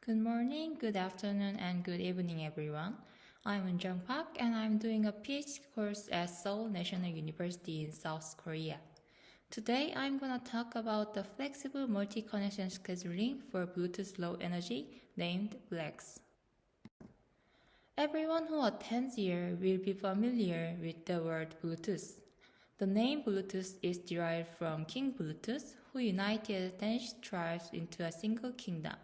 Good morning, good afternoon, and good evening, everyone. I'm Eunjung Park, and I'm doing a PhD course at Seoul National University in South Korea. Today, I'm going to talk about the flexible multi-connection scheduling for Bluetooth Low Energy, named BLEX. Everyone who attends here will be familiar with the word Bluetooth. The name Bluetooth is derived from King Bluetooth, who united Danish tribes into a single kingdom.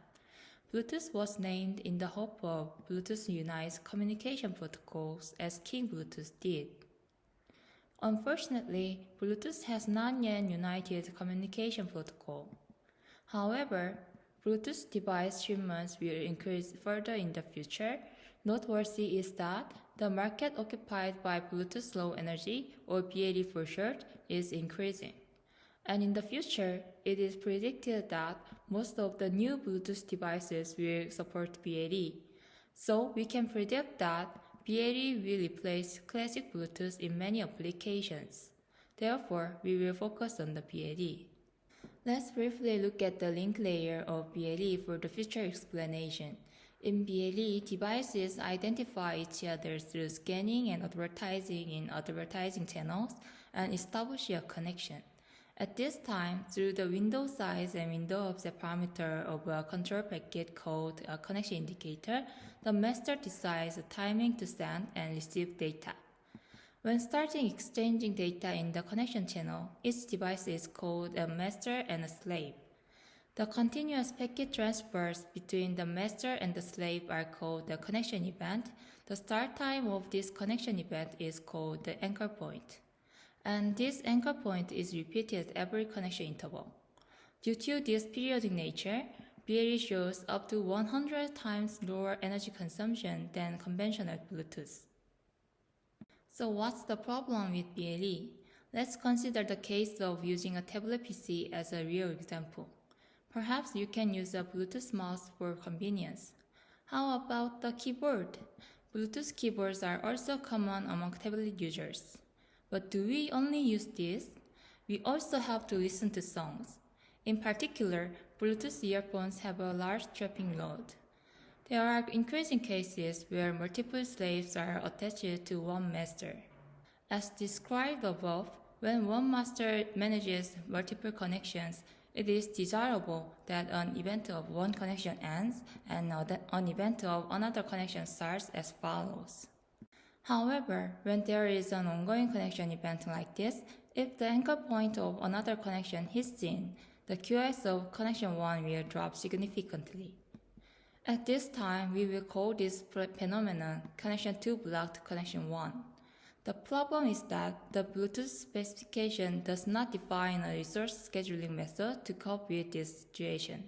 Bluetooth was named in the hope of Bluetooth unites communication protocols as King Bluetooth did. Unfortunately, Bluetooth has not yet united communication protocol. However, Bluetooth device shipments will increase further in the future. Noteworthy is that the market occupied by Bluetooth Low Energy, or BLE for short, is increasing. And in the future, it is predicted that most of the new Bluetooth devices will support BLE. So we can predict that BLE will replace classic Bluetooth in many applications. Therefore, we will focus on the BLE. Let's briefly look at the link layer of BLE for the future explanation. In BLE, devices identify each other through scanning and advertising in advertising channels and establish a connection. At this time, through the window size and window offset parameter of a control packet called a connection indicator, the master decides the timing to send and receive data. When starting exchanging data in the connection channel, each device is called a master and a slave. The continuous packet transfers between the master and the slave are called the connection event. The start time of this connection event is called the anchor point. And this anchor point is repeated every connection interval. Due to this periodic nature, BLE shows up to 100 times lower energy consumption than conventional Bluetooth. So what's the problem with BLE? Let's consider the case of using a tablet PC as a real example. Perhaps you can use a Bluetooth mouse for convenience. How about the keyboard? Bluetooth keyboards are also common among tablet users. But do we only use this? We also have to listen to songs. In particular, Bluetooth earphones have a large trapping load. There are increasing cases where multiple slaves are attached to one master. As described above, when one master manages multiple connections, it is desirable that an event of one connection ends and an event of another connection starts as follows. However, when there is an ongoing connection event like this, if the anchor point of another connection hits in, the QoS of connection 1 will drop significantly. At this time, we will call this phenomenon connection 2 blocked connection 1. The problem is that the Bluetooth specification does not define a resource scheduling method to cope with this situation.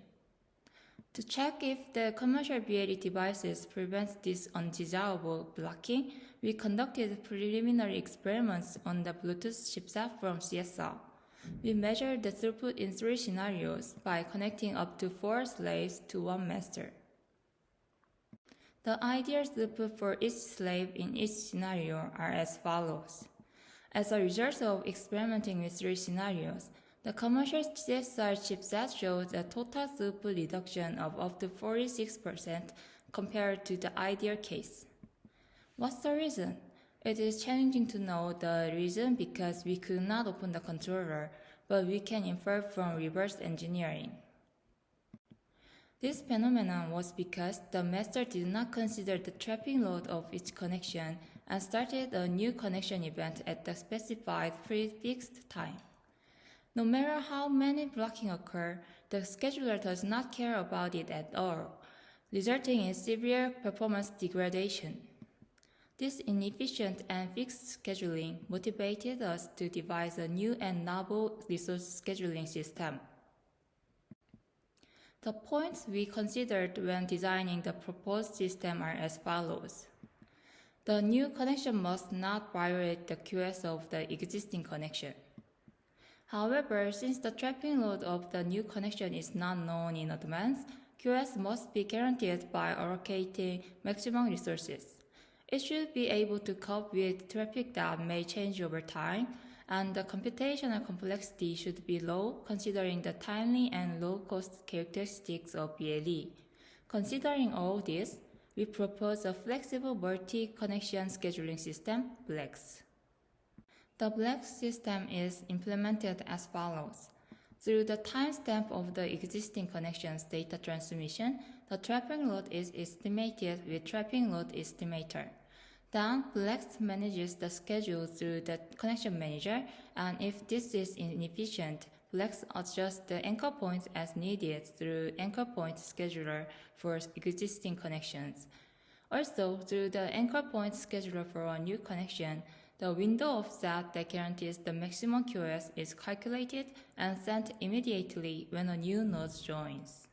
To check if the commercial BLE devices prevent this undesirable blocking, we conducted preliminary experiments on the Bluetooth chipset from CSL. We measured the throughput in 3 scenarios by connecting up to 4 slaves to one master. The ideal throughput for each slave in each scenario are as follows. As a result of experimenting with 3 scenarios, the commercial CSR chipset shows a total throughput reduction of up to 46% compared to the ideal case. What's the reason? It is challenging to know the reason because we could not open the controller, but we can infer from reverse engineering. This phenomenon was because the master did not consider the trapping load of each connection and started a new connection event at the specified prefixed time. No matter how many blocking occur, the scheduler does not care about it at all, resulting in severe performance degradation. This inefficient and fixed scheduling motivated us to devise a new and novel resource scheduling system. The points we considered when designing the proposed system are as follows. The new connection must not violate the QoS of the existing connection. However, since the trapping load of the new connection is not known in advance, QoS must be guaranteed by allocating maximum resources. It should be able to cope with traffic that may change over time, and the computational complexity should be low considering the timely and low-cost characteristics of BLE. Considering all this, we propose a flexible multi-connection scheduling system, BLEX. The BLEX system is implemented as follows. Through the timestamp of the existing connection's data transmission, the trapping load is estimated with trapping load estimator. Then, BLEX manages the schedule through the connection manager, and if this is inefficient, BLEX adjusts the anchor points as needed through anchor point scheduler for existing connections. Also, through the anchor point scheduler for a new connection, the window of set that guarantees the maximum QoS is calculated and sent immediately when a new node joins.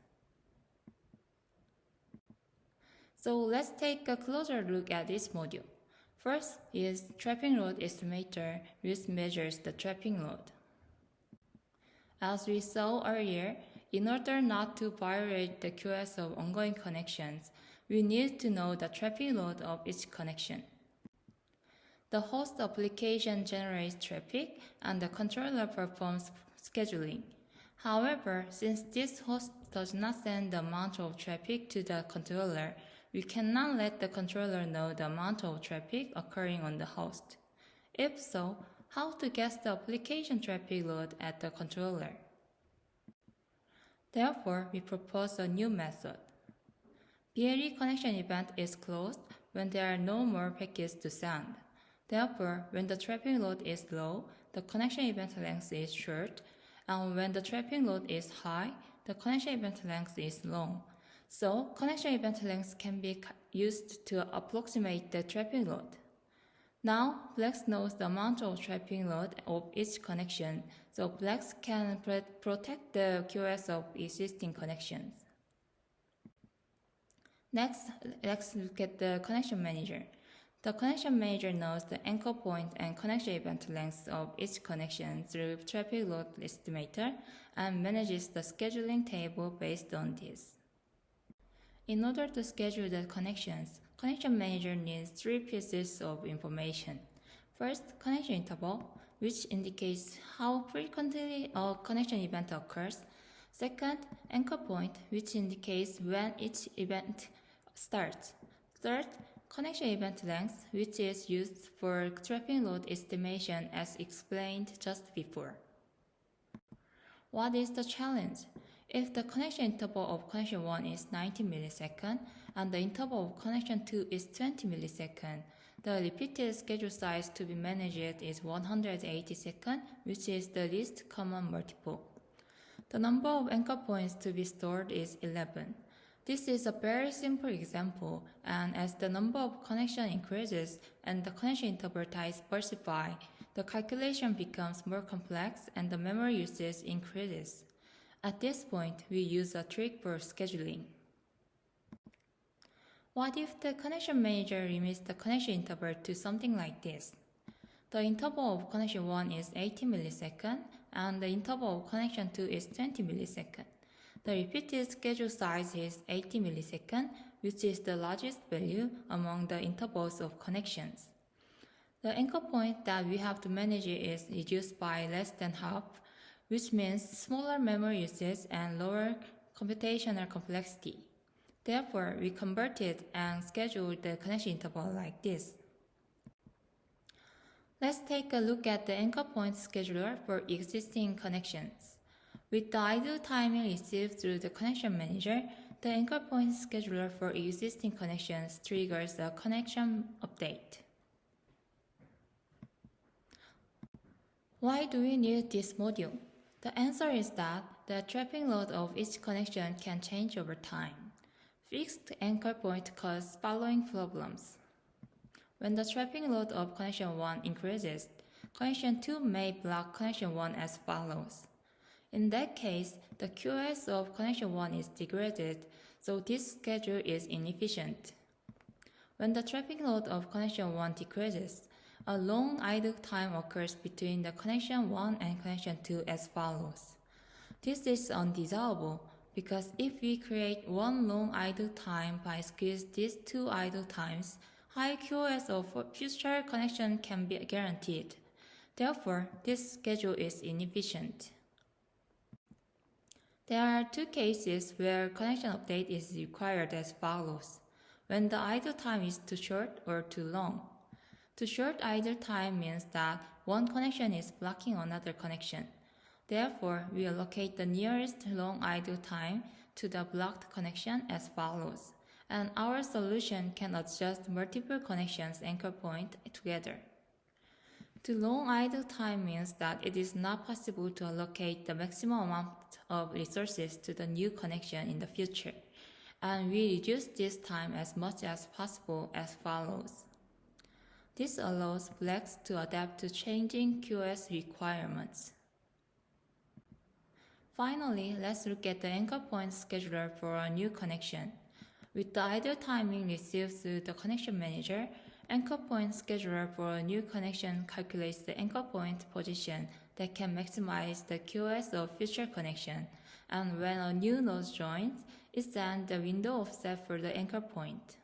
So let's take a closer look at this module. First is trapping load estimator, which measures the trapping load. As we saw earlier, in order not to violate the QoS of ongoing connections, we need to know the trapping load of each connection. The host application generates traffic and the controller performs scheduling. However, since this host does not send the amount of traffic to the controller, we cannot let the controller know the amount of traffic occurring on the host. If so, how to guess the application traffic load at the controller? Therefore, we propose a new method. BLE connection event is closed when there are no more packets to send. Therefore, when the trapping load is low, the connection event length is short, and when the trapping load is high, the connection event length is long. So, connection event length can be used to approximate the trapping load. Now, BLEX knows the amount of trapping load of each connection, so BLEX can protect the QoS of existing connections. Next, let's look at the connection manager. The connection manager knows the anchor point and connection event length of each connection through traffic load estimator and manages the scheduling table based on this. In order to schedule the connections, connection manager needs three pieces of information. First, connection interval, which indicates how frequently a connection event occurs. Second, anchor point, which indicates when each event starts. Third, connection event length, which is used for trapping load estimation as explained just before. What is the challenge? If the connection interval of connection 1 is 90 milliseconds and the interval of connection 2 is 20 milliseconds, the repeated schedule size to be managed is 180 seconds, which is the least common multiple. The number of anchor points to be stored is 11. This is a very simple example, and as the number of connections increases and the connection interval diversify, the calculation becomes more complex and the memory usage increases. At this point, we use a trick for scheduling. What if the connection manager limits the connection interval to something like this? The interval of connection 1 is 80 milliseconds and the interval of connection 2 is 20 milliseconds. The repeated schedule size is 80 milliseconds, which is the largest value among the intervals of connections. The anchor point that we have to manage is reduced by less than half, which means smaller memory usage and lower computational complexity. Therefore, we converted and scheduled the connection interval like this. Let's take a look at the anchor point scheduler for existing connections. With the idle timing received through the connection manager, the anchor point scheduler for existing connections triggers a connection update. Why do we need this module? The answer is that the trapping load of each connection can change over time. Fixed anchor point cause following problems. When the trapping load of connection 1 increases, connection 2 may block connection 1 as follows. In that case, the QoS of connection 1 is degraded, so this schedule is inefficient. When the trapping load of connection 1 decreases, a long idle time occurs between the connection 1 and connection 2 as follows. This is undesirable because if we create one long idle time by squeeze these two idle times, high QoS of future connection can be guaranteed. Therefore, this schedule is inefficient. There are two cases where connection update is required as follows: when the idle time is too short or too long. Too short idle time means that one connection is blocking another connection. Therefore, we allocate the nearest long idle time to the blocked connection as follows, and our solution can adjust multiple connections anchor point together. Too long idle time means that it is not possible to allocate the maximum amount of resources to the new connection in the future, and we reduce this time as much as possible as follows. This allows BLEX to adapt to changing QoS requirements. Finally, let's look at the anchor point scheduler for a new connection. With the idle timing received through the connection manager, anchor point scheduler for a new connection calculates the anchor point position that can maximize the QoS of future connection, and when a new node joins, it sends the window offset for the anchor point.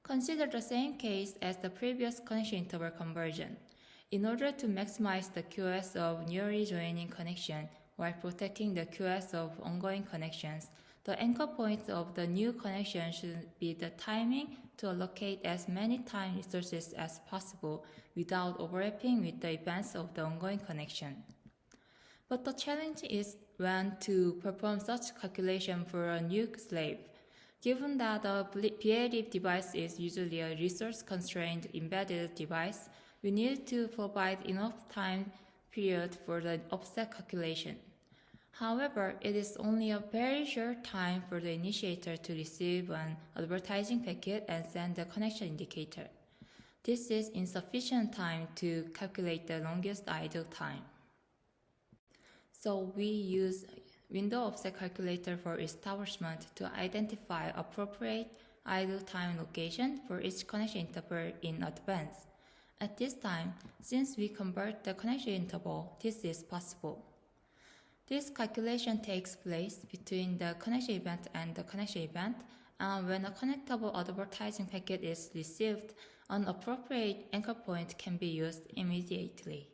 Consider the same case as the previous connection interval conversion. In order to maximize the QoS of newly joining connection while protecting the QoS of ongoing connections, the anchor point of the new connection should be the timing to allocate as many time resources as possible without overlapping with the events of the ongoing connection. But the challenge is when to perform such calculation for a new slave. Given that a BLEX device is usually a resource-constrained embedded device, we need to provide enough time period for the offset calculation. However, it is only a very short time for the initiator to receive an advertising packet and send the connection indicator. This is insufficient time to calculate the longest idle time. So we use window offset calculator for establishment to identify appropriate idle time location for each connection interval in advance. At this time, since we convert the connection interval, this is possible. This calculation takes place between the connection event and the connection event, and when a connectable advertising packet is received, an appropriate anchor point can be used immediately.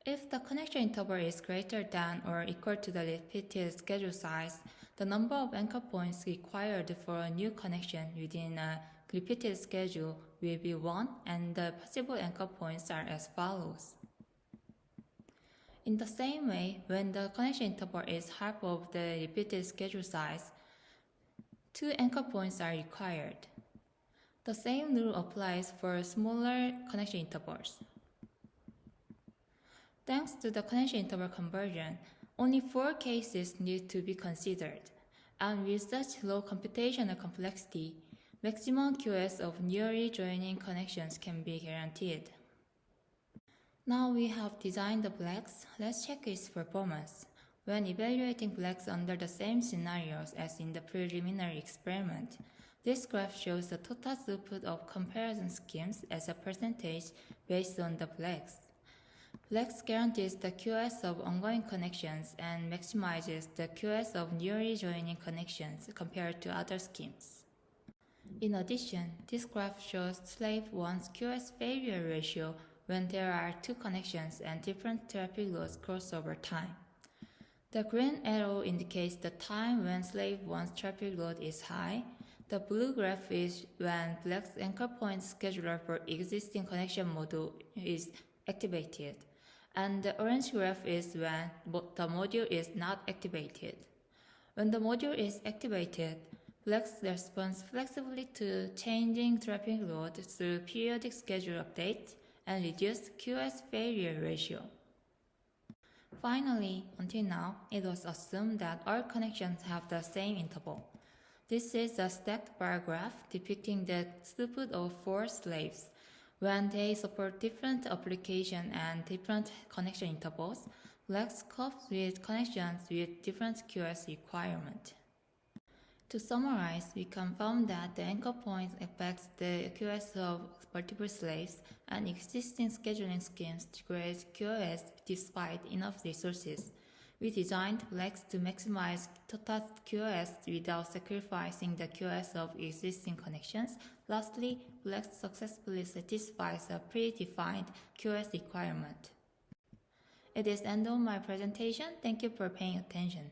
If the connection interval is greater than or equal to the repeated schedule size, the number of anchor points required for a new connection within a repeated schedule will be 1, and the possible anchor points are as follows. In the same way, when the connection interval is half of the repeated schedule size, 2 anchor points are required. The same rule applies for smaller connection intervals. Thanks to the connection interval conversion, only 4 cases need to be considered, and with such low computational complexity, maximum QoS of newly joining connections can be guaranteed. Now we have designed the BLEX, let's check its performance. When evaluating BLEX under the same scenarios as in the preliminary experiment, this graph shows the total throughput of comparison schemes as a percentage based on the BLEX. BLEX guarantees the QoS of ongoing connections and maximizes the QoS of newly joining connections compared to other schemes. In addition, this graph shows slave 1's QoS failure ratio when there are 2 connections and different traffic loads cross over time. The green arrow indicates the time when slave 1's traffic load is high. The blue graph is when BLEX anchor point scheduler for existing connection module is activated, and the orange graph is when the module is not activated. When the module is activated, BLEX responds flexibly to changing traffic load through periodic schedule updates and reduced QoS failure ratio. Finally, until now, it was assumed that all connections have the same interval. This is a stacked bar graph depicting the throughput of 4 slaves. When they support different applications and different connection intervals, BLEX copes with connections with different QoS requirements. To summarize, we confirm that the anchor point affects the QoS of multiple slaves, and existing scheduling schemes degrade QoS despite enough resources. We designed BLEX to maximize total QoS without sacrificing the QoS of existing connections. Lastly, BLEX successfully satisfies a predefined QoS requirement. It is the end of my presentation. Thank you for paying attention.